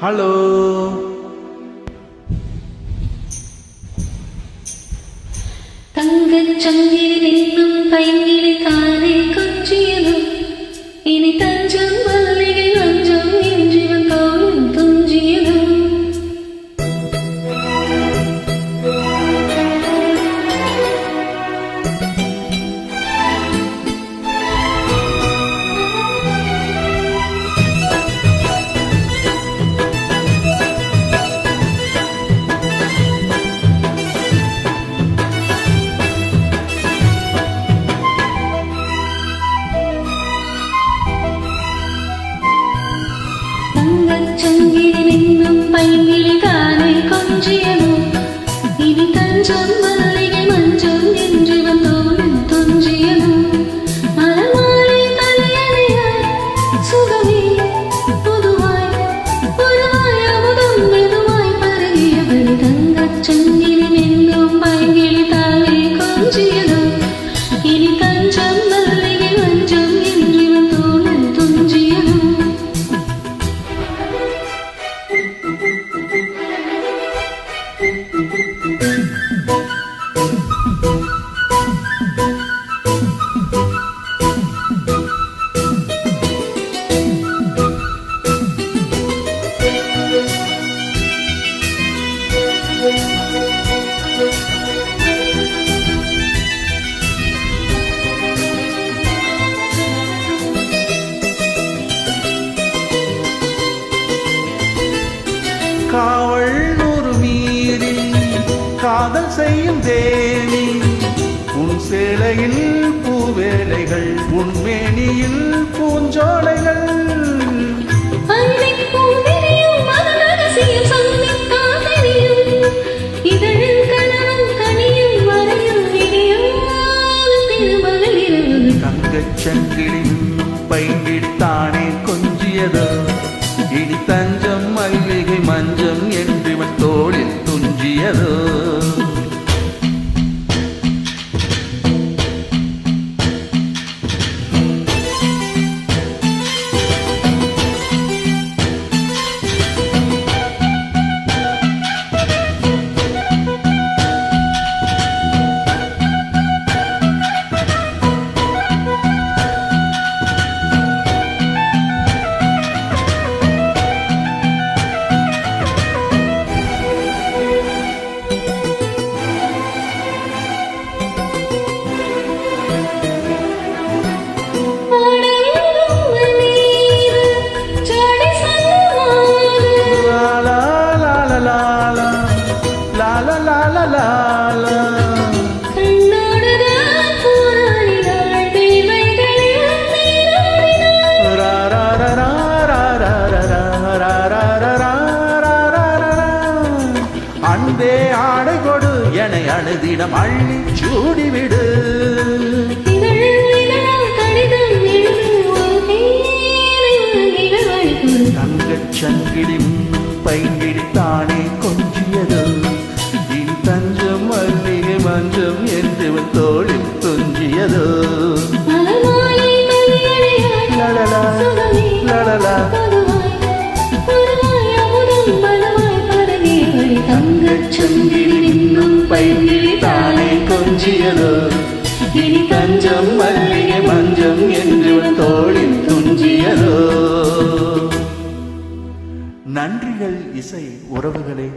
Hello. தங்கச் சங்கிலி என்னும் பைங்கிலி தானே கொஞ்சியதும் இனி தஞ்சம் மல்லிகை மஞ்சம் என்றிவன் தோளும் துஞ்சியதும் சங்கிலி நின்னும் பைங்கிலி தானே கொஞ்சியதும் இனி தஞ்சம் மல்லிகை மஞ்சம் என்றிவன் தோளும் துஞ்சியதும் மலர்மாலை தலையணையாய் சுகமே புதுவாய் புதுவாய் அமுதம் மெதுவாய் பருகியபடி தங்கச் சங்கிலி நின்னும் பைங்கிலி தானே கொஞ்சியதும் இனி தஞ்சம் மல்லிகை மஞ்சம் என்றிவன் தோளும் துஞ்சியதும் காவல் நூறு மீறி காதல் செய்யும் தேனி உன் சேலையில் பூவேலைகள் உன் மேனியில் பூஞ்சோலைகள் தங்கச் சங்கிலி பைங்கிட்டானே கொஞ்சியதோ இனி தஞ்சம் மல்லிகை மஞ்சம் என்றிவன் தோளில் துஞ்சியதோ அன்பே ஆடை கொடு என அழுதிடம் அள்ளி சூடிவிடு தங்கச் சங்கிலி பைங்கிடி தானே கொஞ்சியதோ இனி தஞ்சம் மல்லிகை மஞ்சம் என்று தோளில் துஞ்சியதோ லலலா லலலா தங்கச் சங்கிலி நின்னும் பைங்கிலி தானே கொஞ்சியதோ இனி தஞ்சம் மல்லிகை மஞ்சம் என்று தோளில் துஞ்சியதோ. நன்றிகள் இசை உறவுகளே.